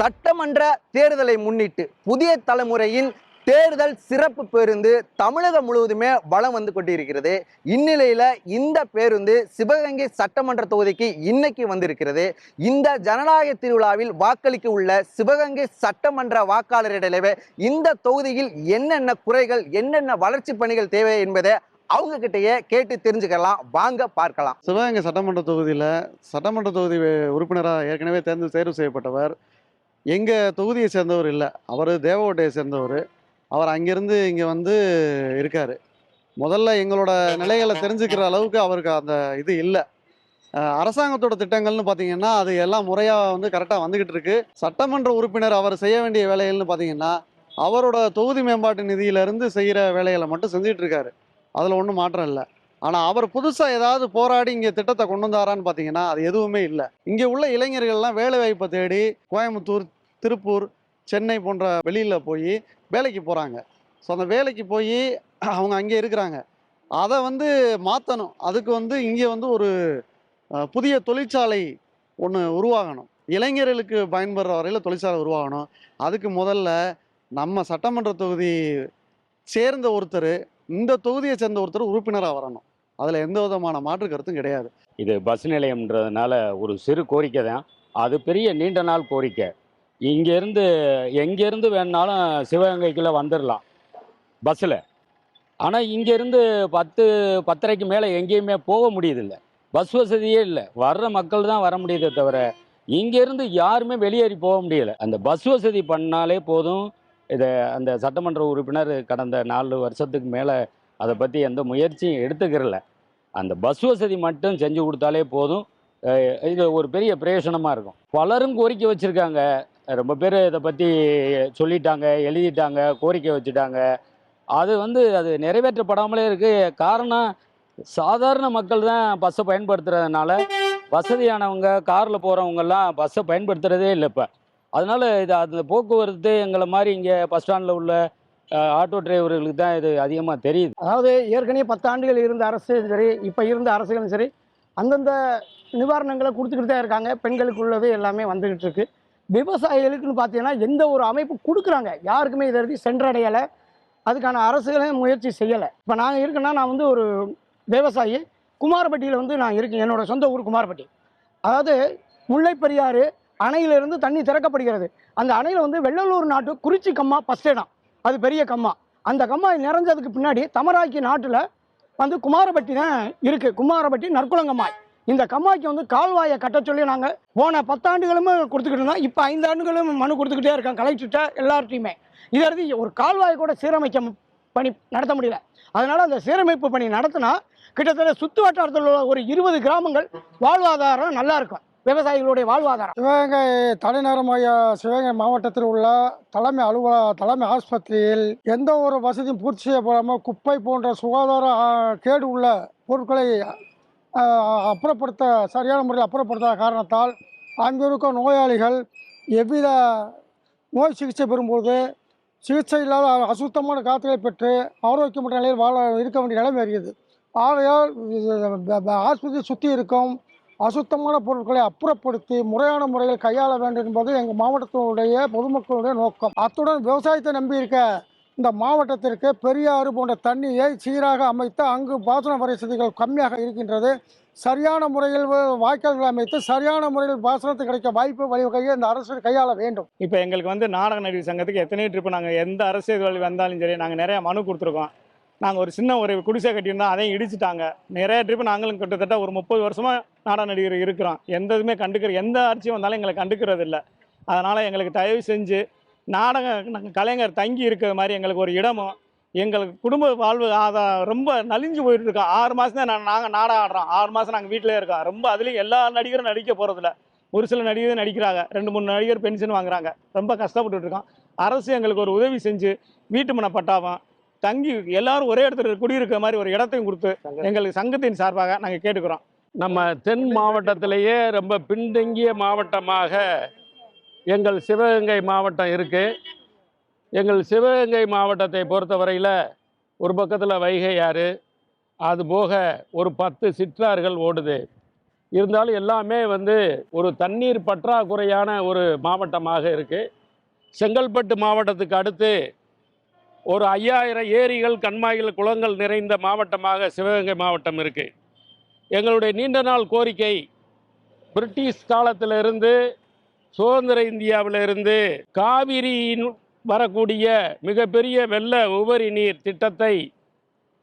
சட்டமன்ற தேர்தலை முன்னிட்டு புதிய தலைமுறையின் தேர்தல் சிறப்பு பேருந்து தமிழகம் முழுவதுமே வலம் வந்து கொண்டிருக்கிறது. இந்நிலையில இந்த பேருந்து சிவகங்கை சட்டமன்ற தொகுதிக்கு இன்னைக்கு வந்திருக்கிறது. இந்த ஜனநாயக திருவிழாவில் வாக்களிக்க உள்ள சிவகங்கை சட்டமன்ற வாக்காளரிடையே இந்த தொகுதியில் என்னென்ன குறைகள், என்னென்ன வளர்ச்சி பணிகள் தேவை என்பதை அவங்க கிட்டயே கேட்டு தெரிஞ்சுக்கலாம். வாங்க பார்க்கலாம். சிவகங்கை சட்டமன்ற தொகுதியில் சட்டமன்ற தொகுதி உறுப்பினராக ஏற்கனவே தேர்வு செய்யப்பட்டவர் எங்கள் தொகுதியை சேர்ந்தவர் இல்லை. அவர் தேவகோட்டையை சேர்ந்தவர். அவர் அங்கேருந்து இங்கே வந்து இருக்கார். முதல்ல எங்களோட நிலைகளை தெரிஞ்சுக்கிற அளவுக்கு அவருக்கு அந்த இது இல்லை. அரசாங்கத்தோட திட்டங்கள்னு பார்த்தீங்கன்னா அது எல்லாம் முறையாக வந்து கரெக்டாக வந்துக்கிட்டு இருக்கு. சட்டமன்ற உறுப்பினர் அவர் செய்ய வேண்டிய வேலைகள்னு பார்த்தீங்கன்னா அவரோட தொகுதி மேம்பாட்டு நிதியிலேருந்து செய்கிற வேலைகளை மட்டும் செஞ்சுட்டு இருக்காரு. அதில் ஒன்றும் மாற்றம் இல்லை. ஆனால் அவர் புதுசாக ஏதாவது போராடி இங்கே திட்டத்தை கொண்டு வந்தாரான்னு பார்த்தீங்கன்னா அது எதுவுமே இல்லை. இங்கே உள்ள இளைஞர்கள்லாம் வேலை வாய்ப்பை தேடி கோயம்புத்தூர், திருப்பூர், சென்னை போன்ற வெளியில் போய் வேலைக்கு போகிறாங்க. ஸோ அந்த வேலைக்கு போய் அவங்க அங்கே இருக்கிறாங்க. அதை வந்து மாற்றணும். அதுக்கு வந்து இங்கே வந்து ஒரு புதிய தொழிற்சாலை ஒன்று உருவாகணும். இளைஞர்களுக்கு பயன்படுற வரையில் தொழிற்சாலை உருவாகணும். அதுக்கு முதல்ல நம்ம சட்டமன்ற தொகுதி சேர்ந்த ஒருத்தர், இந்த தொகுதியை சேர்ந்த ஒருத்தர் உறுப்பினராக வரணும். அதில் எந்த விதமான மாற்று கருத்தும் கிடையாது. இது பஸ் நிலையம்ன்றதுனால ஒரு சிறு கோரிக்கை தான். அது பெரிய நீண்ட நாள் கோரிக்கை. இங்கேருந்து எங்கேருந்து வேணுனாலும் சிவகங்கைக்குள்ளே வந்துடலாம் பஸ்ஸில். ஆனால் இங்கேருந்து 10:30க்கு மேலே எங்கேயுமே போக முடியுதில்ல. பஸ் வசதியே இல்லை. வர்ற மக்கள் தான் வர முடியுதே தவிர இங்கேருந்து யாருமே வெளியேறி போக முடியலை. அந்த பஸ் வசதி பண்ணாலே போதும். இதை அந்த சட்டமன்ற உறுப்பினர் கடந்த 4 வருஷத்துக்கு மேலே அதை பற்றி எந்த முயற்சியும் எடுத்துக்கிறல. அந்த பஸ் வசதி மட்டும் செஞ்சு கொடுத்தாலே போதும். இது ஒரு பெரிய பிரயோஜனமாக இருக்கும். பலரும் கோரிக்கை வச்சுருக்காங்க. ரொம்ப பேர் இதை பற்றி சொல்லிட்டாங்க, எழுதிட்டாங்க, கோரிக்கை வச்சுட்டாங்க. அது நிறைவேற்றப்படாமலே இருக்குது. காரணம், சாதாரண மக்கள் தான் பஸ்ஸை பயன்படுத்துறதுனால வசதியானவங்க, காரில் போகிறவங்கெல்லாம் பஸ்ஸை பயன்படுத்துகிறதே இல்லை இப்போ. அதனால் அந்த போக்குவரத்து எங்களை மாதிரி இங்கே பஸ் ஸ்டாண்டில் உள்ள ஆட்டோ டிரைவர்களுக்கு தான் இது அதிகமாக தெரியுது. அதாவது ஏற்கனவே 10 ஆண்டுகள் இருந்த அரசு சரி, இப்போ இருந்த அரசுகளும் சரி, அந்தந்த நிவாரணங்களை கொடுத்துக்கிட்டு தான் இருக்காங்க. பெண்களுக்கு உள்ளது எல்லாமே வந்துக்கிட்டு இருக்கு. விவசாயிகளுக்குன்னு பார்த்தீங்கன்னா எந்த ஒரு அமைப்பு கொடுக்குறாங்க, யாருக்குமே இதை எழுதி சென்றடையலை. அதுக்கான அரசுகளையும் முயற்சி செய்யலை. இப்போ நாங்கள் இருக்கேன்னா, நான் வந்து ஒரு விவசாயி. குமாரப்பட்டியில் வந்து நான் இருக்கேன். என்னோடய சொந்த ஊர் குமாரப்பட்டி. அதாவது முல்லைப்பெரியாறு அணையிலிருந்து தண்ணி திறக்கப்படுகிறது. அந்த அணையில் வந்து வெள்ளலூர் நாட்டு குறிச்சி கம்மா ஃபஸ்ட் இடம். அது பெரிய கம்மா. அந்த கம்மா நிறைஞ்சதுக்கு பின்னாடி தமராக்கி நாட்டில் வந்து குமாரப்பட்டி தான் இருக்குது. குமாரப்பட்டி நற்குளங்கம்மாய். இந்த கம்மாய்க்கு வந்து கால்வாயை கட்ட சொல்லி நாங்கள் போன 10 ஆண்டுகளுமே கொடுத்துக்கிட்டு இருந்தோம். இப்போ 5 ஆண்டுகளும் மனு கொடுத்துக்கிட்டே இருக்கோம் கலெக்டர்கிட்ட, எல்லார்ட்டையுமே. இதை ஒரு கால்வாயை கூட சீரமைக்க பணி நடத்த முடியல. அதனால் அந்த சீரமைப்பு பணி நடத்தினா கிட்டத்தட்ட சுற்று வட்டாரத்தில் உள்ள ஒரு 20 கிராமங்கள் வாழ்வாதாரம் நல்லா இருக்கும். விவசாயிகளுடைய வாழ்வாதாரம். சிவகங்கை தலைநகரமாக சிவகங்கை மாவட்டத்தில் உள்ள தலைமை ஆஸ்பத்திரியில் எந்த ஒரு வசதியும் பூர்த்தி செய்யப்படாமல் குப்பை போன்ற சுகாதார கேடு உள்ள பொருட்களை சரியான முறையில் அப்புறப்படுத்தாத காரணத்தால் அங்கிருக்கும் நோயாளிகள் எவ்வித நோய் சிகிச்சை பெறும்போது சிகிச்சை இல்லாத அசுத்தமான காற்றுகளை பெற்று ஆரோக்கியமற்ற நிலையில் இருக்க வேண்டிய நிலைமை வருகிறது. ஆகையால் ஆஸ்பத்திரி சுற்றி இருக்கும் அசுத்தமான பொருட்களை அப்புறப்படுத்தி முறையான முறையில் கையாள வேண்டும் என்பது எங்கள் மாவட்டத்தினுடைய பொதுமக்களுடைய நோக்கம். அத்துடன் விவசாயத்தை நம்பியிருக்க இந்த மாவட்டத்திற்கு பெரியாறு போன்ற தண்ணியை சீராக அமைத்து அங்கு பாசன வசதிகள் கம்மியாக இருக்கின்றது. சரியான முறையில் வாய்க்கால்களை அமைத்து சரியான முறையில் பாசனத்துக்கு கிடைக்க வாய்ப்பு வழிவகையை இந்த அரசு கையாள வேண்டும். இப்போ எங்களுக்கு வந்து நாடக நடிகர் சங்கத்துக்கு எத்தனை ட்ரிப்பு நாங்கள் எந்த அரசியல் வந்தாலும் சரி, நாங்கள் நிறையா மனு கொடுத்துருக்கோம். நாங்கள் ஒரு சின்ன ஒரு குடிசை கட்டியிருந்தோம், அதையும் இடிச்சிட்டாங்க. நிறைய ட்ரிப்பு நாங்களும் கிட்டத்தட்ட ஒரு 30 வருஷமாக நாடக நடிகர் இருக்கிறோம். எந்த இதுவுமே எந்த ஆட்சியும் வந்தாலும் எங்களை கண்டுக்கிறது இல்லை. அதனால் எங்களுக்கு தயவு செஞ்சு நாங்கள் கலைஞர் தங்கி இருக்கிற மாதிரி எங்களுக்கு ஒரு இடமும், எங்களுக்கு குடும்ப வாழ்வு ரொம்ப நலிஞ்சு போயிட்டு இருக்கோம். 6 மாதம் தான் நாங்கள் நாடகம் ஆடுறோம். 6 மாதம் நாங்கள் வீட்டிலே இருக்கோம். ரொம்ப அதுலேயும் எல்லா நடிகரும் நடிக்க போகிறதில்ல. ஒரு சில நடிகர் நடிக்கிறாங்க, 2-3 நடிகர் பென்ஷன் வாங்குறாங்க. ரொம்ப கஷ்டப்பட்டு இருக்கோம். அரசு எங்களுக்கு ஒரு உதவி செஞ்சு வீட்டு மனை பட்டாவும் தங்கி எல்லாரும் ஒரே இடத்துல குடியிருக்கிற மாதிரி ஒரு இடத்தையும் கொடுத்து எங்களுக்கு சங்கத்தின் சார்பாக நாங்கள் கேட்டுக்கிறோம். நம்ம தென் மாவட்டத்திலேயே ரொம்ப பின்தங்கிய மாவட்டமாக எங்கள் சிவகங்கை மாவட்டம் இருக்குது. எங்கள் சிவகங்கை மாவட்டத்தை பொறுத்தவரையில் ஒரு பக்கத்தில் வைகை ஆறு, அது போக ஒரு 10 சிற்றாறுகள் ஓடுது. இருந்தாலும் எல்லாமே வந்து ஒரு தண்ணீர் பற்றாக்குறையான ஒரு மாவட்டமாக இருக்குது. செங்கல்பட்டு மாவட்டத்துக்கு அடுத்து ஒரு 5000 ஏரிகள், கண்மாய்கள், குளங்கள் நிறைந்த மாவட்டமாக சிவகங்கை மாவட்டம் இருக்குது. எங்களுடைய நீண்ட நாள் கோரிக்கை, பிரிட்டிஷ் காலத்திலிருந்து, சுதந்திர இந்தியாவிலிருந்து காவிரியின் வரக்கூடிய மிகப்பெரிய வெள்ள உபரி நீர் திட்டத்தை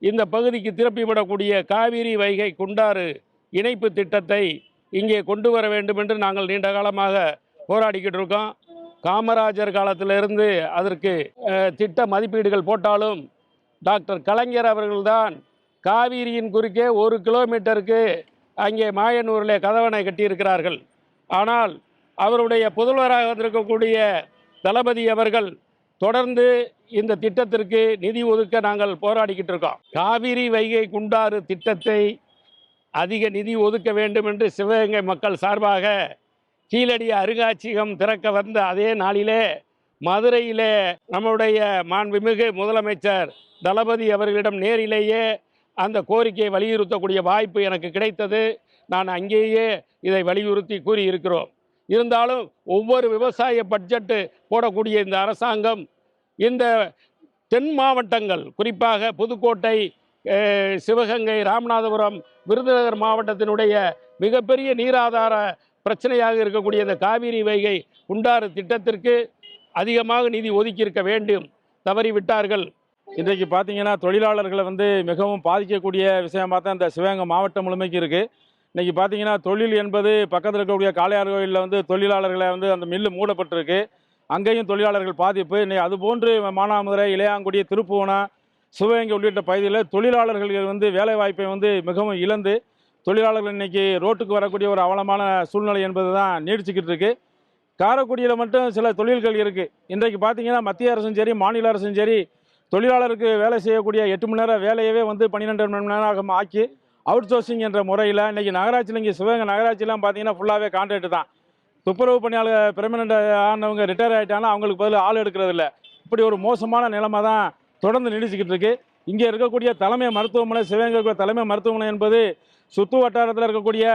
இந்த பகுதிக்கு திருப்பிவிடக்கூடிய காவிரி வைகை குண்டாறு இணைப்பு திட்டத்தை இங்கே கொண்டு வர வேண்டும் என்று நாங்கள் நீண்ட காலமாக போராடிக்கிட்டு இருக்கோம். காமராஜர் காலத்திலிருந்து அதற்கு திட்ட மதிப்பீடுகள் போட்டாலும் டாக்டர் கலைஞர் அவர்கள்தான் காவிரியின் குறுக்கே 1 கிலோமீட்டருக்கு அங்கே மாயனூரில் கதவணை கட்டியிருக்கிறார்கள். ஆனால் அவருடைய புதல்வராக வந்திருக்கக்கூடிய தளபதி அவர்கள் தொடர்ந்து இந்த திட்டத்திற்கு நிதி ஒதுக்க நாங்கள் போராடிக்கிட்டு இருக்கோம். காவிரி வைகை குண்டாறு திட்டத்தை அதிக நிதி ஒதுக்க வேண்டும் என்று சிவகங்கை மக்கள் சார்பாக கீழடி அருங்காட்சியகம் திறக்க வந்த அதே நாளிலே மதுரையிலே நம்முடைய மாண்புமிகு முதலமைச்சர் தளபதி அவர்களிடம் நேரிலேயே அந்த கோரிக்கையை வலியுறுத்தக்கூடிய வாய்ப்பு எனக்கு கிடைத்தது. நான் அங்கேயே இதை வலியுறுத்தி கூறியிருக்கிறோம். இருந்தாலும் ஒவ்வொரு விவசாய பட்ஜெட்டு போடக்கூடிய இந்த அரசாங்கம் இந்த தென் மாவட்டங்கள், குறிப்பாக புதுக்கோட்டை, சிவகங்கை, ராமநாதபுரம், விருதுநகர் மாவட்டத்தினுடைய மிகப்பெரிய நீராதார பிரச்சனையாக இருக்கக்கூடிய இந்த காவிரி வைகை குண்டாறு திட்டத்திற்கு அதிகமாக நிதி ஒதுக்கியிருக்க வேண்டும், தவறிவிட்டார்கள். இன்றைக்கு பார்த்தீங்கன்னா தொழிலாளர்களை வந்து மிகவும் பாதிக்கக்கூடிய விஷயமாக தான் இந்த சிவகங்கை மாவட்டம் முழுமைக்கு இருக்குது. இன்றைக்கி பார்த்தீங்கன்னா தொழில் என்பது பக்கத்தில் இருக்கக்கூடிய காளையார் கோயிலில் வந்து தொழிலாளர்களை வந்து அந்த மில்லு மூடப்பட்டிருக்கு. அங்கேயும் தொழிலாளர்கள் பாதிப்பு. இன்னைக்கு அதுபோன்று மானாமதுரை, இளையாங்குடி, திருப்புவனம், சிவகங்கை உள்ளிட்ட பகுதியில் தொழிலாளர்கள் வந்து வேலைவாய்ப்பை வந்து மிகவும் இழந்து தொழிலாளர்கள் இன்றைக்கி ரோட்டுக்கு வரக்கூடிய ஒரு அவலமான சூழ்நிலை என்பது தான் நீடிச்சுக்கிட்டு இருக்குது. காரைக்குடியில் மட்டும் சில தொழில்கள் இருக்குது. இன்றைக்கு பார்த்தீங்கன்னா மத்திய அரசும் சரி, மாநில அரசும் சரி, தொழிலாளருக்கு வேலை செய்யக்கூடிய 8 மணி நேரம் வேலையவே வந்து 12 மணி நேரம் ஆக்கி அவுட் சோர்சிங் என்ற முறையில் இன்றைக்கி நகராட்சியில், இங்கே சிவகங்கை நகராட்சியெலாம் பார்த்தீங்கன்னா ஃபுல்லாகவே கான்ட்ராக்ட் தான். துப்புரவு பணியாளர் பெர்மனண்ட் ஆனவங்க ரிட்டையர் ஆகிட்டாங்கன்னா அவங்களுக்கு பதில் ஆள் எடுக்கிறது இல்லை. இப்படி ஒரு மோசமான நிலைமை தான் தொடர்ந்து நீடிச்சுக்கிட்டு இருக்குது. இங்கே இருக்கக்கூடிய தலைமை மருத்துவமனை, சிவகங்கை தலைமை மருத்துவமனை என்பது சுற்று வட்டாரத்தில் இருக்கக்கூடிய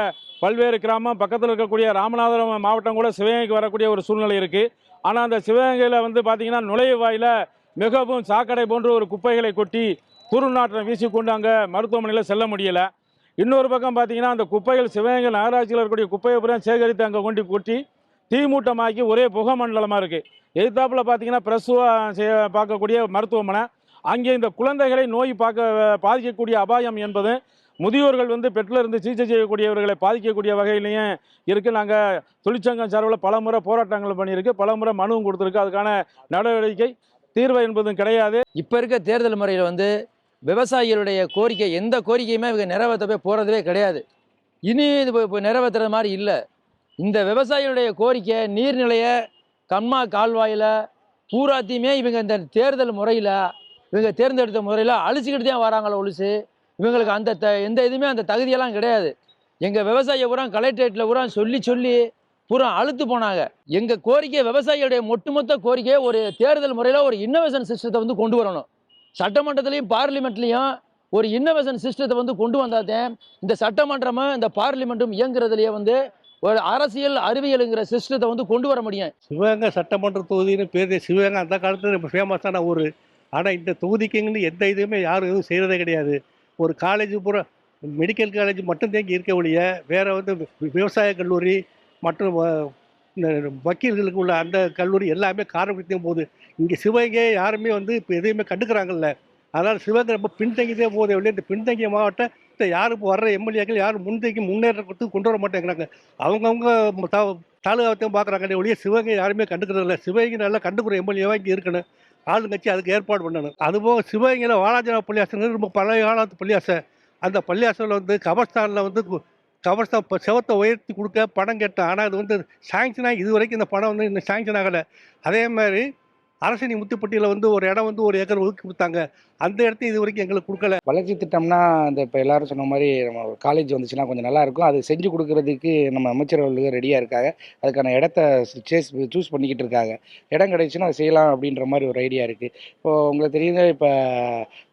பல்வேறு கிராமம், பக்கத்தில் இருக்கக்கூடிய ராமநாதபுரம் மாவட்டம் கூட சிவகங்கைக்கு வரக்கூடிய ஒரு சூழ்நிலை இருக்குது. ஆனால் அந்த சிவகங்கையில் வந்து பார்த்திங்கன்னா நுழைவாயில் மிகவும் சாக்கடை போன்ற ஒரு குப்பைகளை கொட்டி துருநாற்றம் வீசிக்கொண்டு அங்கே மருத்துவமனையில் செல்ல முடியலை. இன்னொரு பக்கம் பார்த்திங்கன்னா அந்த குப்பைகள் சிவகங்கை நகராட்சியில் இருக்கக்கூடிய குப்பையை புறம் சேகரித்து அங்கே கொண்டு கொட்டி தீமூட்டமாக்கி ஒரே புகை மண்டலமாக இருக்குது. எதிர்த்தாப்பில் பார்த்திங்கன்னா பிரசவம் பார்க்கக்கூடிய மருத்துவமனை, அங்கே இந்த குழந்தைகளை நோய் பாதிக்கக்கூடிய அபாயம் என்பது முதியோர்கள் வந்து பெட்டில் இருந்து சிகிச்சை செய்யக்கூடியவர்களை பாதிக்கக்கூடிய வகையிலையும் இருக்குது. நாங்கள் தொழிற்சங்கம் சார்பில் பல முறை போராட்டங்கள் பண்ணியிருக்கு, பல முறை மனுவும் கொடுத்துருக்கு. அதுக்கான நடவடிக்கை தீர்வு என்பதும் கிடையாது. இப்போ இருக்க தேர்தல் முறையில் வந்து விவசாயிகளுடைய கோரிக்கை, எந்த கோரிக்கையுமே இவங்க நிறைவேற்ற போய் போகிறதே கிடையாது. இனி இது இப்போ நிறைவேற்றுறது மாதிரி இல்லை. இந்த விவசாயிகளுடைய கோரிக்கை நீர்நிலையை கால்வாயில் பூராத்தையுமே இவங்க இந்த தேர்தல் முறையில், இவங்க தேர்ந்தெடுத்த முறையில் அழிச்சிக்கிட்டு தான் வராங்களோ ஒழிச்சு இவங்களுக்கு அந்த எந்த இதுவுமே அந்த தகுதியெல்லாம் கிடையாது. எங்கள் விவசாயியை பூரா கலெக்டரேட்டில் பூரா சொல்லி பூரா அழுத்து போனாங்க. எங்கள் கோரிக்கை, விவசாயிகளுடைய ஒட்டுமொத்த கோரிக்கையை ஒரு தேர்தல் முறையில் ஒரு இன்னோவேஷன் சிஸ்டத்தை வந்து கொண்டு வரணும். சட்டமன்றத்துலேயும் பார்லிமெண்ட்லேயும் ஒரு இன்னோவேஷன் சிஸ்டத்தை வந்து கொண்டு வந்தாதான் இந்த சட்டமன்றமும் இந்த பார்லிமெண்ட்டும் இயங்குறதுலேயே வந்து ஒரு அரசியல் அறிவியலுங்கிற சிஸ்டத்தை வந்து கொண்டு வர முடியும். சிவகங்கை சட்டமன்ற தொகுதின்னு பேர் சிவகங்கை அந்த காலத்தில் ரொம்ப ஃபேமஸான ஊர். ஆனால் இந்த தொகுதிக்குங்கன்னு எந்த இதுவுமே யாரும் எதுவும் செய்கிறதே கிடையாது. ஒரு காலேஜ் பூரா மெடிக்கல் காலேஜ் மட்டும் தேங்கி இருக்க ஒழிய வேறு வந்து விவசாய கல்லூரி மற்றும் இந்த வக்கீல்களுக்கு உள்ள அந்த கல்லூரி எல்லாமே காரைக்குடியும் போகுது. இங்கே சிவகங்கை யாருமே வந்து இப்போ எதையுமே கண்டுக்கிறாங்கல்ல. அதனால் சிவகங்கை ரொம்ப பின்தங்கிதே போதே ஒழிய இந்த பின்தங்கிய மாவட்டத்தை யாரும் இப்போ வர்ற எம்எல்ஏக்கள் யாரும் முன்னேற்றத்துக்கு கொண்டு வர மாட்டேங்கிறாங்க. அவங்கவுங்க தாலுகாவத்தையும் பார்க்குறாங்க ஒழிய சிவகங்கை யாருமே கண்டுக்கிறதில்ல. சிவகங்கை நல்லா கண்டுக்கிற எம்எல்ஏவாக இங்கே இருக்கணும். ஆளுங்கட்சி அதுக்கு ஏற்பாடு பண்ணணும். அதுபோக சிவகங்கையில் வாலாஜனா பள்ளியாசன் ரொம்ப பழைய காலத்து பள்ளியாசன். அந்த பள்ளியாசனில் வந்து கபர்ஸ்தானில் வந்து கபர்ஸ்தான் செவத்தை உயர்த்தி கொடுக்க பணம் கேட்டேன். ஆனால் அது வந்து சாங்ஷனாக இது வரைக்கும் இந்த பணம் வந்து இன்னும் சாங்ஷன் ஆகலை. அதே மாதிரி அரசனி முத்துப்பட்டியில் வந்து ஒரு இடம் வந்து 1 ஏக்கர் ஒதுக்கி கொடுத்தாங்க. அந்த இடத்த இது வரைக்கும் எங்களுக்கு கொடுக்கல. வளர்ச்சி திட்டம்னா இந்த இப்போ எல்லாரும் சொன்ன மாதிரி நம்ம ஒரு காலேஜ் வந்துச்சுன்னா கொஞ்சம் நல்லா இருக்கும். அது செஞ்சு கொடுக்கறதுக்கு நம்ம அமைச்சர்கள் ரெடியாக இருக்காங்க. அதுக்கான இடத்த சூஸ் பண்ணிக்கிட்டு இருக்காங்க. இடம் கிடைச்சுன்னா அதை செய்யலாம் அப்படின்ற மாதிரி ஒரு ஐடியா இருக்குது. இப்போது உங்களுக்கு தெரியுது, இப்போ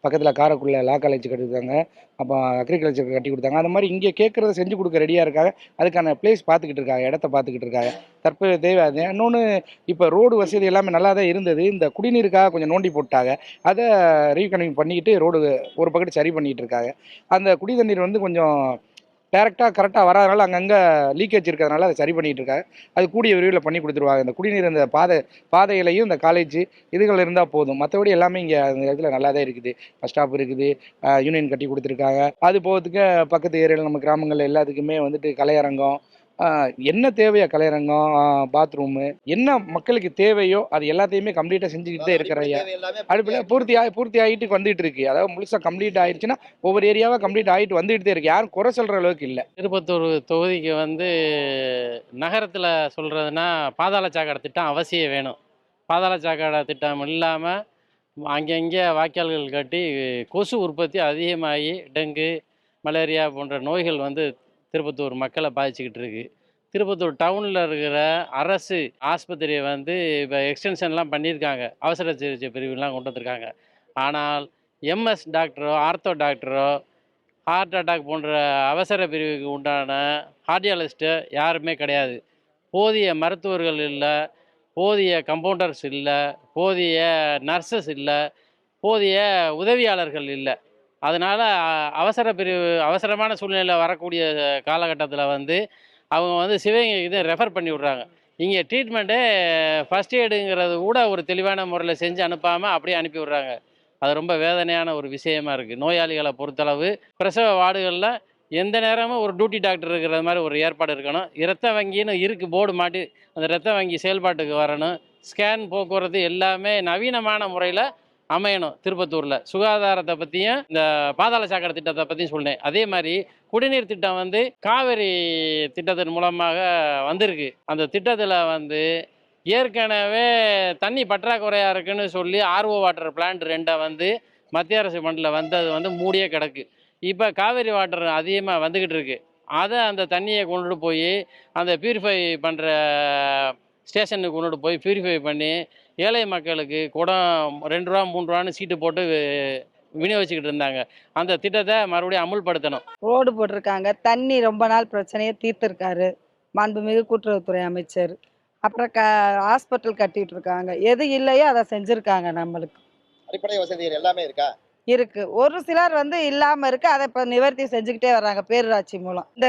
பக்கத்தில் காரைக்குடியில் லா காலேஜ் கட்டியிருக்காங்க, அப்போ அக்ரிகல்ச்சர் கட்டி கொடுத்தாங்க. அந்த மாதிரி இங்கே கேட்குறத செஞ்சு கொடுக்க ரெடியாக இருக்காங்க. அதுக்கான பிளேஸ் பார்த்துக்கிட்டு இருக்காங்க, இடத்த பார்த்துக்கிட்டு இருக்காங்க. தற்போது தேவை அது. இன்னொன்று, இப்போ ரோடு வசதி எல்லாமே நல்லா தான் இருந்தது. இந்த குடிநீருக்காக கொஞ்சம் நோண்டி போட்டாங்க. அதை ரீகனெக்ட் பண்ணிக்கிட்டு ரோடு ஒரு பக்கத்து சரி பண்ணிக்கிட்டு இருக்காங்க. அந்த குடி தண்ணீர் வந்து கொஞ்சம் டேரெக்டாக கரெக்டாக வராதனால அங்கங்கே லீக்கேஜ் இருக்கிறதுனால அதை சரி பண்ணிகிட்டு இருக்காங்க. அது கூடிய விரைவில் பண்ணி கொடுத்துருவாங்க. இந்த குடிநீர் இந்த பாதையிலையும் இந்த காலேஜ் இதுகள் இருந்தால் போதும். மற்றபடி எல்லாமே இங்கே அந்த இடத்துல நல்லா தான் இருக்குது. பஸ் ஸ்டாப் இருக்குது, யூனியன் கட்டி கொடுத்துருக்காங்க. அது போகிறதுக்கு பக்கத்து ஏரியாவில் நம்ம கிராமங்கள் எல்லாத்துக்குமே வந்துட்டு கலையரங்கம், என்ன தேவையோ கலையரங்கம், பாத்ரூமு, என்ன மக்களுக்கு தேவையோ அது எல்லாத்தையுமே கம்ப்ளீட்டாக செஞ்சுக்கிட்டு தான் இருக்கிறையா. அடுப்பில் பூர்த்தி ஆகிட்டு வந்துகிட்டு இருக்கு. அதாவது முழுசாக கம்ப்ளீட் ஆயிடுச்சுன்னா ஒவ்வொரு ஏரியாவாக கம்ப்ளீட் ஆகிட்டு வந்துகிட்டு தான் இருக்குது. யாரும் குறை சொல்கிற அளவுக்கு இல்லை. திருப்பத்தூர் தொகுதிக்கு வந்து நகரத்தில் சொல்கிறதுனா பாதாள சாக்கடை திட்டம் அவசியம் வேணும். பாதாள சாக்கடை திட்டம் இல்லாமல் அங்கங்கே வாய்க்கால்கள் கட்டி கொசு உற்பத்தி அதிகமாகி டெங்கு, மலேரியா போன்ற நோய்கள் வந்து திருப்பத்தூர் மக்களை பாதிச்சுக்கிட்டு இருக்கு. திருப்பத்தூர் டவுனில் இருக்கிற அரசு ஆஸ்பத்திரியை வந்து இப்போ எக்ஸ்டென்ஷன்லாம் பண்ணியிருக்காங்க. அவசர சிகிச்சை பிரிவுலாம் கொண்டு வந்திருக்காங்க. ஆனால் எம்எஸ் டாக்டரோ, ஆர்த்தோ டாக்டரோ, ஹார்ட் அட்டாக் போன்ற அவசர பிரிவுக்கு உண்டான கார்டியாலஜிஸ்ட்டு யாருமே கிடையாது. போதிய மருத்துவர்கள் இல்லை, போதிய கம்பவுண்டர்ஸ் இல்லை, போதிய நர்சஸ் இல்லை, போதிய உதவியாளர்கள் இல்லை. அதனால் அவசரமான சூழ்நிலை வரக்கூடிய காலகட்டத்தில் வந்து அவங்க வந்து சிவகங்கைக்கு தான் ரெஃபர் பண்ணி விட்றாங்க. இங்கே ட்ரீட்மெண்ட்டே ஃபஸ்ட் எய்டுங்கிறது கூட ஒரு தெளிவான முறையில் செஞ்சு அனுப்பாமல் அப்படியே அனுப்பி விட்றாங்க. அது ரொம்ப வேதனையான ஒரு விஷயமா இருக்குது. நோயாளிகளை பொறுத்தளவு பிரசவ வார்டுகளில் எந்த நேரமும் ஒரு டியூட்டி டாக்டர் இருக்கிற மாதிரி ஒரு ஏற்பாடு இருக்கணும். இரத்த வங்கின்னு இருக்குது போர்டு மாட்டி, அந்த இரத்த வங்கி செயல்பாட்டுக்கு வரணும். ஸ்கேன், போக்குவரத்து எல்லாமே நவீனமான முறையில் அமையணும். திருப்பத்தூரில் சுகாதாரத்தை பற்றியும் இந்த பாதாள சாக்கடை திட்டத்தை பற்றியும் சொன்னேன். அதே மாதிரி குடிநீர் திட்டம் வந்து காவேரி திட்டத்தின் மூலமாக வந்திருக்கு. அந்த திட்டத்தில் வந்து ஏற்கனவே தண்ணி பற்றாக்குறையாக இருக்குன்னு சொல்லி ஆர்ஓ வாட்டர் பிளான்ட் 2 வந்து மத்திய அரசு ஃபண்டில் வந்தது வந்து மூடியே கிடக்கு. இப்போ காவேரி வாட்டர் அதிகமாக வந்துக்கிட்டு இருக்கு. அதை அந்த தண்ணியை கொண்டுட்டு போய் அந்த பியூரிஃபை பண்ணுற ஸ்டேஷனுக்கு கொண்டுட்டு போய் பியூரிஃபை பண்ணி ஏழை மக்களுக்கு குடம் 2 ரூபா 3 ரூபான்னு சீட்டு போட்டு விநியோகிச்சுக்கிட்டு இருந்தாங்க. அந்த திட்டத்தை மறுபடியும் அமுல்படுத்தணும். ரோடு போட்டிருக்காங்க. தண்ணி ரொம்ப நாள் பிரச்சனையை தீர்த்திருக்காரு மாண்புமிகு கூட்டுறவுத்துறை அமைச்சர். அப்புறம் ஹாஸ்பிட்டல் கட்டிட்டு இருக்காங்க. எது இல்லையோ அதை செஞ்சுருக்காங்க. நம்மளுக்கு அடிப்படை வசதிகள் எல்லாமே இருக்கா? இருக்கு. ஒரு சிலர் வந்து இல்லாமல் இருக்கு. அதை இப்போ நிவர்த்தி செஞ்சுக்கிட்டே வர்றாங்க பேரூராட்சி மூலம். இந்த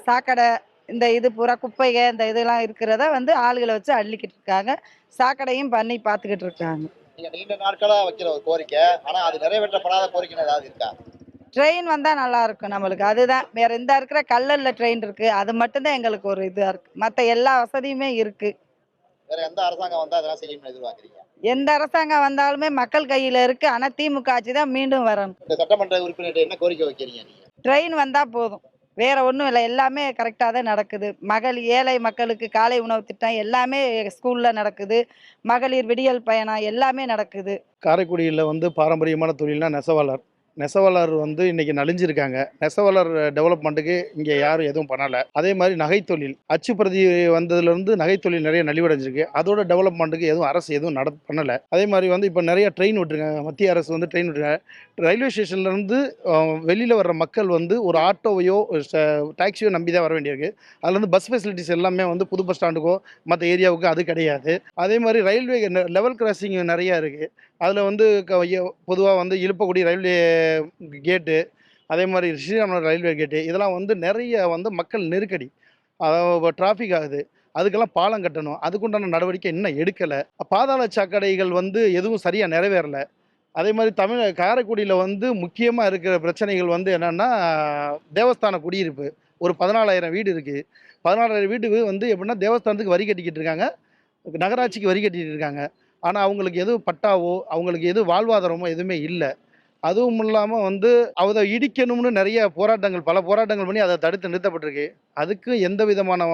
சாக்கடை, இந்த இது பூரா குப்பைங்க, இந்த இதெல்லாம் இருக்கிறத வந்து ஆளுகளை வச்சு அள்ளிக்கிட்டு இருக்காங்க. சாக்கடையும் பண்ணி பார்த்துக்கிட்டு இருக்காங்க. நீங்க நீண்ட நாட்களா வைக்கிற ஒரு கோரிக்கை, ஆனா அது நிறைவேற்றப்படாத கோரிக்கை ஏதாவது இருக்கா? ட்ரெயின் வந்தால் நல்லா இருக்கும் நம்மளுக்கு. அதுதான். வேற இந்த இருக்கிற கல்லல்ல ட்ரெயின் இருக்கு, அது மட்டும்தான் எங்களுக்கு ஒரு இதாக இருக்கு. மற்ற எல்லா வசதியுமே இருக்கு. வேற எந்த அரசாங்கம் வந்தா அதெல்லாம் செய்யணும்னு எதிர்பார்க்குறீங்க? எந்த அரசாங்கம் வந்தாலுமே மக்கள் கையில் இருக்கு. ஆனால் திமுக ஆட்சி தான் மீண்டும் வரணும். இந்த சட்டமன்ற உறுப்பினர் என்ன கோரிக்கை வைக்கிறீங்க நீங்க? ட்ரெயின் வந்தால் போதும், வேற ஒன்றும் இல்லை. எல்லாமே கரெக்டாக தான் நடக்குது. ஏழை மக்களுக்கு காலை உணவு திட்டம் எல்லாமே ஸ்கூலில் நடக்குது. மகளிர் விடியல் பயணம் எல்லாமே நடக்குது. காரைக்குடியில் வந்து பாரம்பரியமான தொழில்னா நெசவாளர் வந்து இன்றைக்கி நலிஞ்சிருக்காங்க. நெசவாளர் டெவலப்மெண்ட்டுக்கு இங்கே யாரும் எதுவும் பண்ணலை. அதே மாதிரி நகைத்தொழில் அச்சுப்பிரதி வந்ததுலேருந்து நகைத்தொழில் நிறைய நலிவடைஞ்சிருக்கு. அதோட டெவலப்மெண்ட்டுக்கு அரசு எதுவும் பண்ணலை. அதே மாதிரி வந்து இப்போ நிறைய ட்ரெயின் விட்டுருக்காங்க. மத்திய அரசு வந்து ட்ரெயின் விட்டுருக்காங்க. ரயில்வே ஸ்டேஷன்லேருந்து வெளியில் வர்ற மக்கள் வந்து ஒரு ஆட்டோவையோ டாக்ஸியோ நம்பி தான் வர வேண்டியிருக்கு. அதில் வந்து பஸ் ஃபெசிலிட்டிஸ் எல்லாமே வந்து புது பஸ் ஸ்டாண்டுக்கோ மற்ற ஏரியாவுக்கு அது கிடையாது. அதே மாதிரி ரயில்வே லெவல் கிராசிங் நிறையா இருக்குது. அதில் வந்து பொதுவாக வந்து இழுப்பக்குடி ரயில்வே கேட்டு, அதே மாதிரி ஸ்ரீராமநகர் ரயில்வே கேட்டு, இதெல்லாம் வந்து நிறைய வந்து மக்கள் நெருக்கடி, அதாவது டிராஃபிக் ஆகுது. அதுக்கெல்லாம் பாலம் கட்டணும். அதுக்குண்டான நடவடிக்கை இன்னும் எடுக்கலை. பாதாள சாக்கடைகள் வந்து எதுவும் சரியாக நிறைவேறலை. அதே மாதிரி காரைக்குடியில் வந்து முக்கியமாக இருக்கிற பிரச்சனைகள் வந்து என்னென்னா, தேவஸ்தான குடியிருப்பு ஒரு 14,000 வீடு இருக்குது. 14,000 வீடு வந்து எப்படின்னா தேவஸ்தானத்துக்கு வரி கட்டிக்கிட்டு இருக்காங்க, நகராட்சிக்கு வரி கட்டிக்கிட்டு இருக்காங்க. ஆனால் அவங்களுக்கு எதுவும் பட்டாவோ அவங்களுக்கு எதுவும் வாழ்வாதாரமோ எதுவுமே இல்லை. அதுவும் இல்லாமல் வந்து அதை இடிக்கணும்னு பல போராட்டங்கள் பண்ணி அதை தடுத்து நிறுத்தப்பட்டிருக்கு. அதுக்கு எந்த விதமான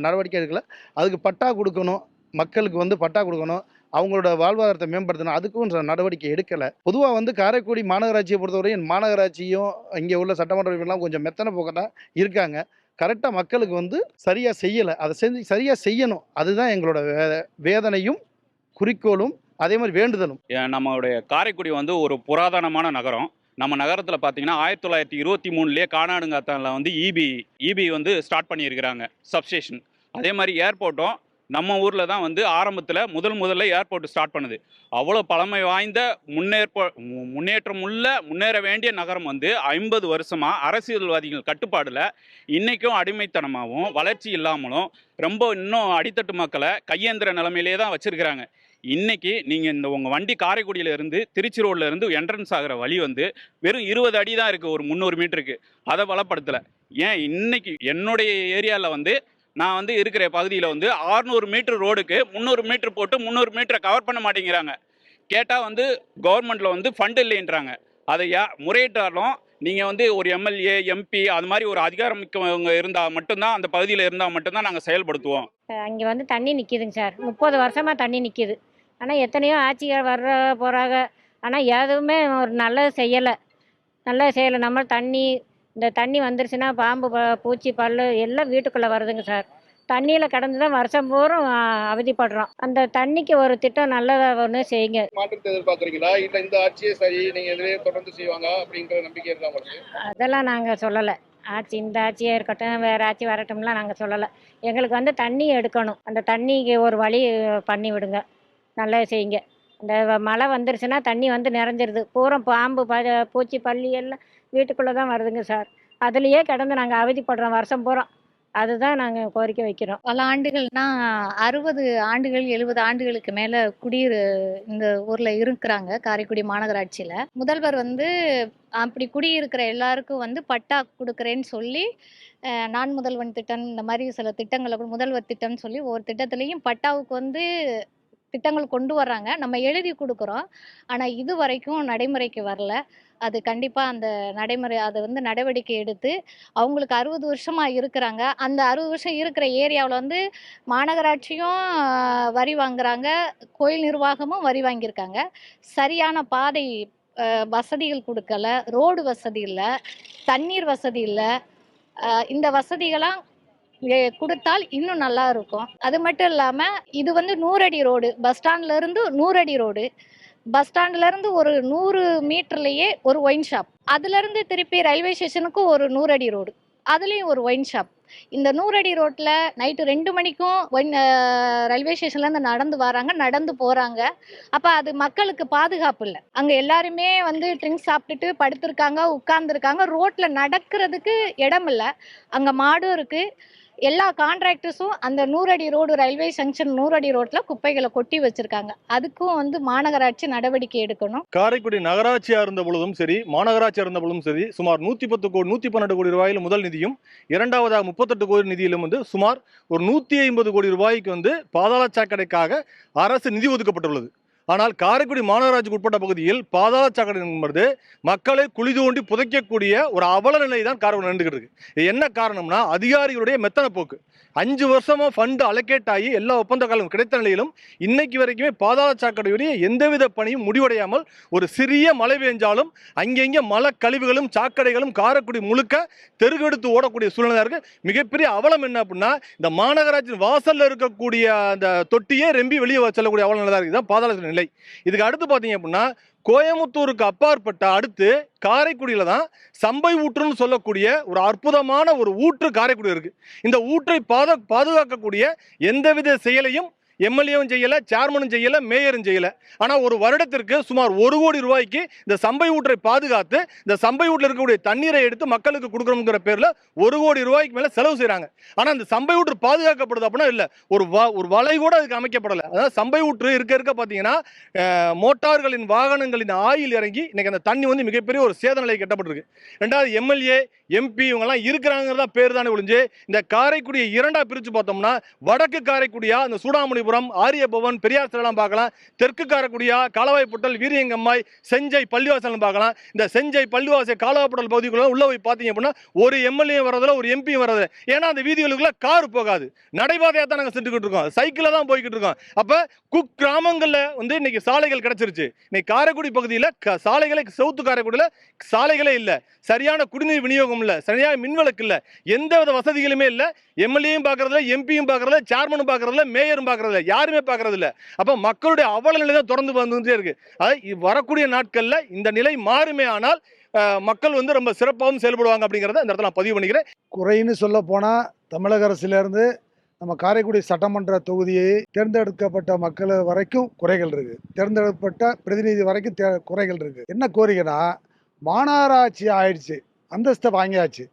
நடவடிக்கை எடுக்கல. அதுக்கு பட்டா கொடுக்கணும், மக்களுக்கு வந்து பட்டா கொடுக்கணும். அவங்களோட வாழ்வாதாரத்தை மேம்படுத்தணும், அதுக்கும் நடவடிக்கை எடுக்கலை. பொதுவாக வந்து காரைக்குடி மாநகராட்சியை பொறுத்தவரையும் மாநகராட்சியும் இங்கே உள்ள சட்டமன்ற உறுப்பினர்லாம் கொஞ்சம் மெத்தனை போக்கட்டாக இருக்காங்க. கரெக்டாக மக்களுக்கு வந்து சரியாக செய்யலை. அதை சரியாக செய்யணும். அதுதான் எங்களோட வேதனையும் குறிக்கோளும் அதே மாதிரி வேண்டுதலும். நம்மளுடைய காரைக்குடி வந்து ஒரு புராதனமான நகரம். நம்ம நகரத்தில் பார்த்தீங்கன்னா 1923 கானாடுங்காத்தானில் வந்து இபி வந்து ஸ்டார்ட் பண்ணியிருக்கிறாங்க சப்ஸ்டேஷன். அதே மாதிரி ஏர்போர்ட்டும் நம்ம ஊரில் தான் வந்து ஆரம்பத்தில் முதல்ல ஏர்போர்ட் ஸ்டார்ட் பண்ணுது. அவ்வளோ பழமை வாய்ந்த முன்னேற வேண்டிய நகரம் வந்து 50 வருஷமாக அரசியல்வாதிகள் கட்டுப்பாடில் இன்றைக்கும் அடிமைத்தனமாகவும் வளர்ச்சி இல்லாமலும் ரொம்ப இன்னும் அடித்தட்டு மக்களை கையேந்திர நிலைமையிலே தான் வச்சுருக்கிறாங்க. இன்றைக்கி நீங்கள் உங்கள் வண்டி காரைக்குடியிலேருந்து திருச்சி ரோட்லேருந்து என்ட்ரன்ஸ் ஆகிற வழி வந்து வெறும் 20 அடி தான் இருக்குது, ஒரு 300 மீட்டருக்கு. அதை பலப்படுத்தலை. ஏன் இன்னைக்கு என்னுடைய ஏரியாவில் வந்து நான் வந்து இருக்கிற பகுதியில் வந்து 600 மீட்டர் ரோடுக்கு 300 மீட்டர் போட்டு 300 மீட்டரை கவர் பண்ண மாட்டேங்கிறாங்க. கேட்டால் வந்து கவர்மெண்ட்டில் வந்து ஃபண்டு இல்லைன்றாங்க. அதை முறையிட்டாலும் நீங்கள் வந்து ஒரு எம்எல்ஏ எம்பி அது மாதிரி ஒரு அதிகாரமிக்கவங்க இருந்தால் மட்டும்தான், அந்த பகுதியில் இருந்தால் மட்டும்தான் நாங்கள் செயல்படுத்துவோம். அங்கே வந்து தண்ணி நிற்கிதுங்க சார். 30 வருஷமாக தண்ணி நிற்கிது. ஆனால் எத்தனையோ ஆட்சிகள் வர்ற போகிறாங்க. ஆனால் எதுவுமே ஒரு நல்லது செய்யலை. நம்ம இந்த தண்ணி வந்துருச்சுன்னா பாம்பு பூச்சி பல்லு எல்லாம் வீட்டுக்குள்ளே வருதுங்க சார். தண்ணியில் கடந்து தான் வருஷம் பூரம் அவதிப்படுறோம். அந்த தண்ணிக்கு ஒரு திட்டம் நல்லதாக ஒன்று செய்யுங்க. மாற்றத்தை எதிர்பார்க்குறீங்களா? இல்லை இந்த ஆட்சியே சரி நீங்கள் இதிலே தொடர்ந்து செய்வாங்க அப்படிங்கிற நம்பிக்கை இருக்கா உங்களுக்கு? அதெல்லாம் நாங்கள் சொல்லலை. இந்த ஆட்சியாக இருக்கட்டும், வேறு ஆட்சி வரட்டும்லாம் நாங்கள் சொல்லலை. எங்களுக்கு வந்து தண்ணி எடுக்கணும். அந்த தண்ணிக்கு ஒரு வழி பண்ணி விடுங்க. நல்லா செய்யுங்க. இந்த மழை வந்துருச்சுன்னா தண்ணி வந்து நிறைஞ்சிருது. பூரம் பாம்பு பூச்சி பல்லி எல்லாம் வீட்டுக்குள்ளே தான் வருதுங்க சார். அதுலேயே கிடந்து நாங்கள் அவதிப்படுறோம் வருஷம் பூரம். அதுதான் நாங்கள் கோரிக்கை வைக்கிறோம். பல ஆண்டுகள்னா 60 ஆண்டுகள் 70 ஆண்டுகளுக்கு மேலே இந்த ஊரில் இருக்கிறாங்க காரைக்குடி மாநகராட்சியில். முதல்வர் வந்து அப்படி குடியிருக்கிற எல்லாருக்கும் வந்து பட்டா கொடுக்குறேன்னு சொல்லி நான் முதல்வன் திட்டம் இந்த மாதிரி சில திட்டங்களை முதல்வர் திட்டம்னு சொல்லி ஒவ்வொரு திட்டத்துலேயும் பட்டாவுக்கு வந்து திட்டங்கள் கொண்டு வர்றாங்க. நம்ம எழுதி கொடுக்குறோம். ஆனால் இது வரைக்கும் நடைமுறைக்கு வரல. அது கண்டிப்பாக அந்த அதை வந்து நடவடிக்கை எடுத்து அவங்களுக்கு 60 வருஷமாக இருக்கிறாங்க. அந்த 60 வருஷம் இருக்கிற ஏரியாவில் வந்து மாநகராட்சியும் வரி வாங்குறாங்க, கோயில் நிர்வாகமும் வரி வாங்கியிருக்காங்க. சரியான பாதை வசதிகள் கொடுக்கல, ரோடு வசதி இல்லை, தண்ணீர் வசதி இல்லை. இந்த வசதிகளாம் கொடுத்தால் இன்னும் நல்லா இருக்கும். அது மட்டும் இல்லாமல் இது வந்து 100 அடி ரோடு. பஸ் ஸ்டாண்ட்லேருந்து 100 அடி ரோடு. பஸ் ஸ்டாண்ட்லேருந்து ஒரு 100 மீட்டர்லேயே ஒரு ஒயின் ஷாப். அதுலேருந்து திருப்பி ரயில்வே ஸ்டேஷனுக்கும் ஒரு 100 அடி ரோடு. அதுலேயும் ஒரு ஒயின் ஷாப். இந்த 100 அடி ரோட்டில் நைட்டு 2 மணிக்கும் ரயில்வே ஸ்டேஷன்லேருந்து நடந்து போகிறாங்க. அப்போ அது மக்களுக்கு பாதுகாப்பு இல்லை. அங்கே எல்லாருமே வந்து ட்ரிங்க்ஸ் சாப்பிட்டுட்டு படுத்திருக்காங்க, உட்கார்ந்துருக்காங்க. ரோட்டில் நடக்கிறதுக்கு இடம் இல்லை. அங்கே மாடும் இருக்குது. எல்லா கான்ட்ராக்டர்ஸும் அந்த 100 அடி ரோடு ரயில்வே ஜங்ஷன் 100 அடி ரோட்டில் குப்பைகளை கொட்டி வச்சிருக்காங்க. அதுக்கும் வந்து மாநகராட்சி நடவடிக்கை எடுக்கணும். காரைக்குடி நகராட்சியாக இருந்த பொழுதும் சரி, மாநகராட்சியாக இருந்த பொழுதும் சரி, சுமார் 112 கோடி ரூபாயில் முதல் நிதியும், இரண்டாவதாக 38 கோடி நிதியிலும் வந்து சுமார் ஒரு 150 கோடி ரூபாய்க்கு வந்து பாதாள சாக்கடைக்காக அரசு நிதி ஒதுக்கப்பட்டுள்ளது. ஆனால் காரைக்குடி மாநகராட்சிக்கு உட்பட்ட பகுதியில் பாதாள சாக்கடை என்பது மக்களை குழி தோண்டி புதைக்கக்கூடிய ஒரு அவல நிலை தான் காரைக்குடி நடந்துகிட்டு இருக்கு. இது என்ன காரணம்னா அதிகாரிகளுடைய மெத்தன போக்கு. 5 வருஷமா ஃபண்டு அலோகேட் ஆகி எல்லா ஒப்பந்த காலம் கிடைத்த நிலையிலும் இன்னைக்கு வரைக்குமே பாதாள சாக்கடையுடைய எந்தவித பணியும் முடிவடையாமல் ஒரு சிறிய மழை பெஞ்சாலும் அங்கெங்கே மழை கழிவுகளும் சாக்கடைகளும் காரைக்குடி முழுக்க தெருகெடுத்து ஓடக்கூடிய சூழ்நிலை இருக்கு. மிகப்பெரிய அவலம் என்ன அப்படின்னா இந்த மாநகராட்சியின் வாசல்ல இருக்கக்கூடிய அந்த தொட்டியே ரெம்பி வெளியே செல்லக்கூடிய அவல நிலை தான் இருக்குது. பாதாள நிலை. இதுக்கு அடுத்து பார்த்தீங்க அப்படின்னா கோயமுத்தூருக்கு அப்பாற்பட்ட அடுத்து காரைக்குடியில தான் சம்பை ஊற்றுன்னு சொல்லக்கூடிய ஒரு அற்புதமான ஒரு ஊற்று காரைக்குடி இருக்கு. இந்த ஊற்றை பாதுகாக்கக்கூடிய எந்தவித செயலையும் எம்எல்ஏவும் செய்யலை, சேர்மனும் செய்யலை, மேயரும் செய்யலை. ஆனால் ஒரு வருடத்திற்கு சுமார் 1 கோடி ரூபாய்க்கு இந்த சம்பை ஊற்றை பாதுகாத்து இந்த சம்பை ஊற்றில் இருக்கக்கூடிய தண்ணீரை எடுத்து மக்களுக்கு கொடுக்கணுங்கிற பேரில் 1 கோடி ரூபாய்க்கு மேலே செலவு செய்கிறாங்க. ஆனால் இந்த சம்பை ஊற்று பாதுகாக்கப்படுது அப்படின்னா இல்லை, ஒரு வலை கூட அதுக்கு அமைக்கப்படலை. அதாவது சம்பை ஊற்று இருக்க பார்த்தீங்கன்னா மோட்டார்களின் வாகனங்களின் ஆயில் இறங்கி இன்னைக்கு அந்த தண்ணி வந்து மிகப்பெரிய ஒரு சேத நிலை கட்டப்பட்டிருக்கு. ரெண்டாவது எம்எல்ஏ எம்பி இவங்கெல்லாம் இருக்கிறாங்கிறதா பேர் தானே ஒழிஞ்சு இந்த காரைக்குடியை 2ஆக பிரித்து பார்த்தோம்னா வடக்கு காரைக்குடியா இந்த சூடாமணி ராமநாதபுரம், ஆரியபவன், பெரியார் சிலைலாம் பார்க்கலாம். தெற்கு காரைக்குடியா, காலவாய்ப்புட்டல், வீரியங்கம்மாய், செஞ்சை, பள்ளிவாசல் பார்க்கலாம். இந்த செஞ்சை, பள்ளிவாசல், காலவாய்ப்புட்டல் பகுதிக்குள்ள உள்ள போய் பார்த்தீங்க அப்படின்னா ஒரு எம்எல்ஏ வரதில்ல, ஒரு எம்பியும் வரது. ஏன்னா அந்த வீதிகளுக்குள்ள கார் போகாது, நடைபாதையாக தான் நாங்கள் சென்றுக்கிட்டு இருக்கோம், சைக்கிளில் தான் போய்கிட்டு இருக்கோம். அப்போ குக்கிராமங்களில் வந்து இன்னைக்கு சாலைகள் கிடைச்சிருச்சு. இன்னைக்கு காரைக்குடி பகுதியில் சாலைகளை, சவுத்து காரைக்குடியில் சாலைகளே இல்லை, சரியான குடிநீர் விநியோகம் இல்லை, சரியான மின்விளக்கு இல்லை, எந்த வித வசதிகளுமே இல்லை. எம்எல்ஏயும் பார்க்கறதில்ல, எம்பியும் பார்க்கறதில்ல, சேர்மனும் பார்க்கறதில்ல, மேயரும் பார்க்கறதில்ல, யாருமே பார்க்கறதில்ல. அப்போ மக்களுடைய அவல நிலை தான் தொடர்ந்து வந்துட்டே இருக்கு. அது வரக்கூடிய நாட்களில் இந்த நிலை மாறுமே ஆனால் மக்கள் வந்து ரொம்ப சிறப்பாகவும் செயல்படுவாங்க அப்படிங்கிறத இந்த இடத்துல நான் பதிவு பண்ணிக்கிறேன். குறைன்னு சொல்ல போனால் தமிழக அரசிலிருந்து நம்ம காரைக்குடி சட்டமன்ற தொகுதியை தேர்ந்தெடுக்கப்பட்ட மக்கள் வரைக்கும் குறைகள் இருக்குது, தேர்ந்தெடுக்கப்பட்ட பிரதிநிதி வரைக்கும் குறைகள் இருக்குது. என்ன கோரிக்கைனா, மாநகராட்சி ஆயிடுச்சு, அந்தஸ்தை வாங்கியாச்சு,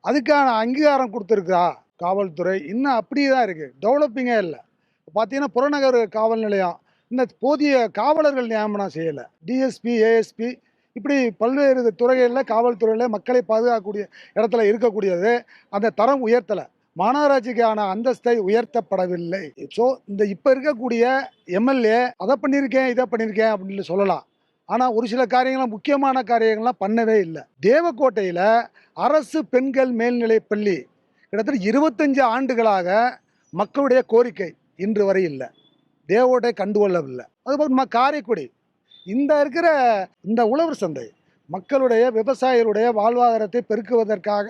அதுக்கான அங்கீகாரம் கொடுத்துருக்கா காவல்துறை? இன்னும் அப்படியே தான் இருக்குது, டெவலப்பிங்கே இல்லை. பார்த்தீங்கன்னா புறநகர் காவல் நிலையம் இந்த போதிய காவலர்கள் நியமனம் செய்யலை. டிஎஸ்பி, ஏஎஸ்பி இப்படி பல்வேறு துறைகளில் காவல்துறையில் மக்களை பாதுகாக்கக்கூடிய இடத்துல இருக்கக்கூடியது அந்த தரம் உயர்த்தலை, மாநகராட்சிக்கான அந்தஸ்தை உயர்த்தப்படவில்லை. ஸோ இந்த இப்போ இருக்கக்கூடிய எம்எல்ஏ அதை பண்ணியிருக்கேன் இதை பண்ணியிருக்கேன் அப்படின்னு சொல்லலாம், ஆனால் ஒரு சில காரியங்கள்லாம் முக்கியமான காரியங்கள்லாம் பண்ணவே இல்லை. தேவக்கோட்டையில் அரசு பெண்கள் மேல்நிலைப் பள்ளி கிட்டத்தட்ட 25 ஆண்டுகளாக மக்களுடைய கோரிக்கை இன்று வரை இல்லை, தேவக்கோட்டை கண்டுகொள்ளவில்லை. அதுபோல் காரைக்குடி இந்த இருக்கிற இந்த உழவர் சந்தை மக்களுடைய விவசாயிகளுடைய வாழ்வாதாரத்தை பெருக்குவதற்காக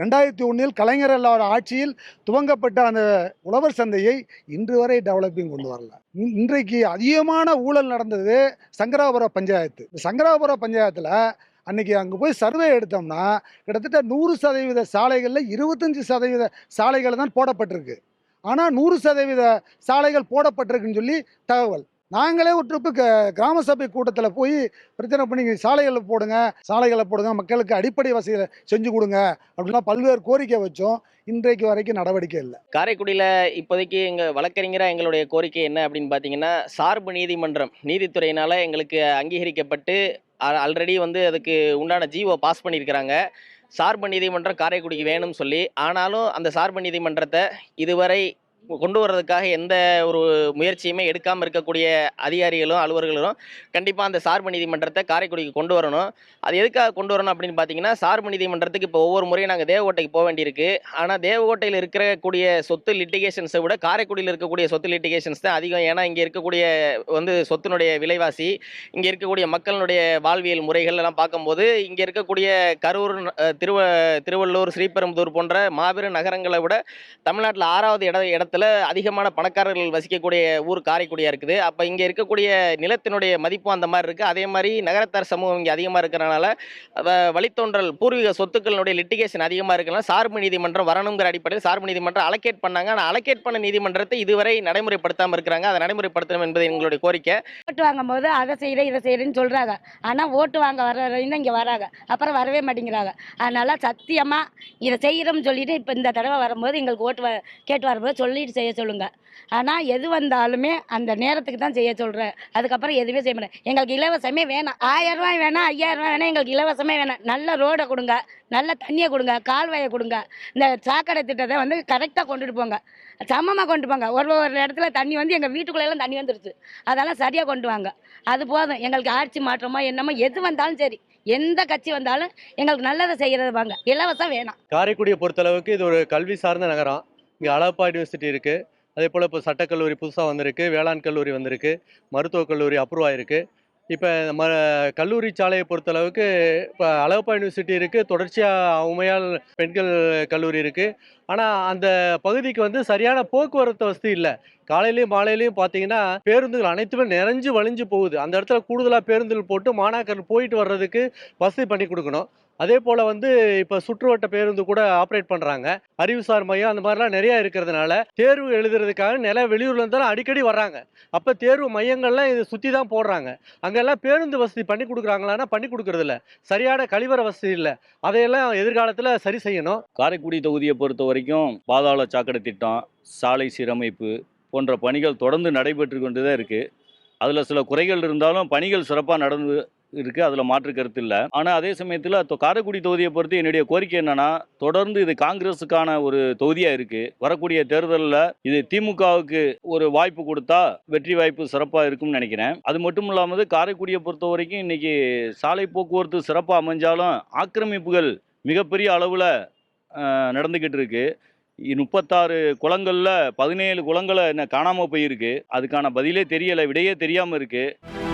2001 கலைஞர் ஆட்சியில் துவங்கப்பட்ட அந்த உழவர் சந்தையை இன்று வரை டெவலப்பிங் கொண்டு வரல. இன்றைக்கு அதிகமான ஊழல் நடந்தது சங்கராபுரம் பஞ்சாயத்து. சங்கராபுரம் பஞ்சாயத்தில் அன்றைக்கி அங்கே போய் சர்வே எடுத்தோம்னா கிட்டத்தட்ட 100% சாலைகளில் 25% சாலைகள் தான் போடப்பட்டிருக்கு, ஆனால் 100% சாலைகள் போடப்பட்டிருக்குன்னு சொல்லி தகவல். நாங்களே ஒரு ட்ரிப்பு கிராம சபை கூட்டத்தில் போய் பிரச்சனை பண்ணி சாலைகளை போடுங்க, மக்களுக்கு அடிப்படை வசதிகளை செஞ்சு கொடுங்க அப்படின்னா பல்வேறு கோரிக்கை வச்சோம், இன்றைக்கு வரைக்கும் நடவடிக்கை இல்லை. காரைக்குடியில் இப்போதைக்கு எங்கள் வழக்கறிஞராக எங்களுடைய கோரிக்கை என்ன அப்படின்னு பார்த்தீங்கன்னா, சார்பு நீதிமன்றம் நீதித்துறையினால் எங்களுக்கு அங்கீகரிக்கப்பட்டு ஆல்ரெடி வந்து அதுக்கு உண்டான ஜிஓ பாஸ் பண்ணியிருக்கிறாங்க. சார்பு நீதிமன்றம் காரைக்குடிக்கு வேணும்னு சொல்லி, ஆனாலும் அந்த சார்பு நீதிமன்றத்தை இதுவரை கொண்டு வர்றதுக்காக எந்த ஒரு முயற்சியுமே எடுக்காமல் இருக்கக்கூடிய அதிகாரிகளும் அலுவலர்களும் கண்டிப்பாக அந்த சார்பு நீதிமன்றத்தை காரைக்குடிக்கு கொண்டு வரணும். அது எதுக்காக கொண்டு வரணும் அப்படின்னு பார்த்தீங்கன்னா, சார்பு நீதிமன்றத்துக்கு இப்போ ஒவ்வொரு முறையும் நாங்கள் தேவக்கோட்டைக்கு போக வேண்டியிருக்கு. ஆனால் தேவக்கோட்டையில் இருக்கக்கூடிய சொத்து லிட்டிகேஷன்ஸை விட காரைக்குடியில் இருக்கக்கூடிய சொத்து லிட்டிகேஷன்ஸ் தான் அதிகம். ஏன்னா இங்கே இருக்கக்கூடிய வந்து சொத்தினுடைய விலைவாசி, இங்கே இருக்கக்கூடிய மக்களுடைய வாழ்வியல் முறைகள் எல்லாம் பார்க்கும்போது இங்கே இருக்கக்கூடிய கரூர், திருவள்ளூர், ஸ்ரீபெரும்புதூர் போன்ற மாபெரும் நகரங்களை விட தமிழ்நாட்டில் 6வது இடத்துல அதிகமான பணக்காரர்கள் வசிக்கக்கூடிய ஊர் காரைக்குடியாக இருக்குது. அப்போ இங்கே இருக்கக்கூடிய நிலத்தினுடைய மதிப்பும் அந்த மாதிரி இருக்குது. அதே மாதிரி நகரத்தார் சமூகம் இங்கே அதிகமாக இருக்கிறனால வழித்தோன்றல் பூர்வீக சொத்துக்களுடைய லிட்டிகேஷன் அதிகமாக இருக்கிறனால சார்பு நீதிமன்றம் வரணுங்கிற அடிப்படையில் சார்பு நீதிமன்றம் அலோகேட் பண்ணாங்க. ஆனால் அலோகேட் பண்ண நீதிமன்றத்தை இதுவரை நடைமுறைப்படுத்தாமல் இருக்கிறாங்க. அதை நடைமுறைப்படுத்தணும் என்பது எங்களுடைய கோரிக்கை. ஓட்டு வாங்கும் போது அதை செய்கிறேன் இதை செய்கிறேன்னு சொல்கிறாங்க, ஆனால் ஓட்டு வாங்க வர்றவங்க இங்கே வராங்க, அப்புறம் வரவே மாட்டேங்கிறாங்க. அதனால் சத்தியமாக இதை செய்கிறோம்னு சொல்லிட்டு இப்போ இந்த தடவை வரும்போது எங்களுக்கு ஓட்டு கேட்டு வரும்போது சொல்லிட்டு செய்ய சொல்லுங்க. ஆனால் எது வந்தாலுமே அந்த நேரத்துக்கு தான் செய்ய சொல்கிறேன், அதுக்கப்புறம் எதுவுமே செய்ய மாட்டேன். எங்களுக்கு இலவசமே வேணாம், 1000 ரூபாய் வேணாம், 5000 ரூபாய் வேணாம், எங்களுக்கு இலவசமே வேணாம். நல்ல ரோடை கொடுங்க, நல்ல தண்ணியை கொடுங்க, கால்வாயை கொடுங்க. இந்த சாக்கடை திட்டத்தை வந்து கரெக்டாக கொண்டுட்டு போங்க, சமமாக கொண்டு போங்க. ஒரு இடத்துல தண்ணி வந்து எங்கள் வீட்டுக்குள்ளெல்லாம் தண்ணி வந்துருச்சு, அதெல்லாம் சரியாக கொண்டு வாங்க. அது போதும். எங்களுக்கு ஆட்சி மாற்றமோ என்னமோ எது வந்தாலும் சரி, எந்த கட்சி வந்தாலும் எங்களுக்கு நல்லதை செய்கிறது வாங்க, இலவசம் வேணாம். காரைக்குடியை பொறுத்தளவுக்கு இது ஒரு கல்வி சார்ந்த நகரம். இங்கே அழகப்பா யூனிவர்சிட்டி இருக்குது, அதே போல் இப்போ சட்டக்கல்லூரி புதுசாக வந்திருக்கு, வேளாண் கல்லூரி வந்திருக்கு, மருத்துவக் கல்லூரி அப்ரூவ் ஆகிருக்கு. இப்போ கல்லூரி சாலையை பொறுத்தளவுக்கு இப்போ அழகப்பா யூனிவர்சிட்டி இருக்குது, தொடர்ச்சியாக உமையால் பெண்கள் கல்லூரி இருக்குது. ஆனால் அந்த பகுதிக்கு வந்து சரியான போக்குவரத்து வசதி இல்லை. காலையிலையும் மாலையிலையும் பார்த்தீங்கன்னா பேருந்துகள் அனைத்துமே நிறைஞ்சு வழிஞ்சு போகுது. அந்த இடத்துல கூடுதலாக பேருந்துகள் போட்டு மாணாக்கர் போயிட்டு வர்றதுக்கு வசதி பண்ணி கொடுக்கணும். அதே போல் வந்து இப்போ சுற்றுவட்ட பேருந்து கூட ஆப்ரேட் பண்ணுறாங்க. அறிவுசார் மையம் அந்த மாதிரிலாம் நிறையா இருக்கிறதுனால தேர்வு எழுதுறதுக்காக வெளியூர்ல இருந்தாலும் அடிக்கடி வர்றாங்க. அப்போ தேர்வு மையங்கள்லாம் இதை சுற்றி தான் போடுறாங்க. அங்கெல்லாம் பேருந்து வசதி பண்ணி கொடுக்குறாங்களான்னா பண்ணி கொடுக்குறதில்ல. சரியான கழிவறை வசதி இல்லை. அதையெல்லாம் எதிர்காலத்தில் சரி செய்யணும். காரைக்குடி தொகுதியை பொறுத்த வரைக்கும் பாதாள சாக்கடை திட்டம், சாலை சீரமைப்பு போன்ற பணிகள் தொடர்ந்து நடைபெற்று கொண்டு தான் இருக்குது. அதில் சில குறைகள் இருந்தாலும் பணிகள் சிறப்பாக நடந்து இருக்குது, அதில் மாற்று கருத்து இல்லை. ஆனால் அதே சமயத்தில் காரைக்குடி தொகுதியை பொறுத்து என்னுடைய கோரிக்கை என்னன்னா, தொடர்ந்து இது காங்கிரஸுக்கான ஒரு தொகுதியாக இருக்குது. வரக்கூடிய தேர்தலில் இது திமுகவுக்கு ஒரு வாய்ப்பு கொடுத்தா வெற்றி வாய்ப்பு சிறப்பாக இருக்கும்னு நினைக்கிறேன். அது மட்டும் இல்லாமல் காரைக்குடியை பொறுத்த வரைக்கும் இன்னைக்கு சாலை போக்குவரத்து சிறப்பாக அமைஞ்சாலும் ஆக்கிரமிப்புகள் மிகப்பெரிய அளவில் நடந்துக்கிட்டு இருக்கு. 36 குளங்களில் 17 குளங்களை என்ன காணாமல் போயிருக்கு. அதுக்கான பதிலே தெரியலை, விடையே தெரியாமல் இருக்குது.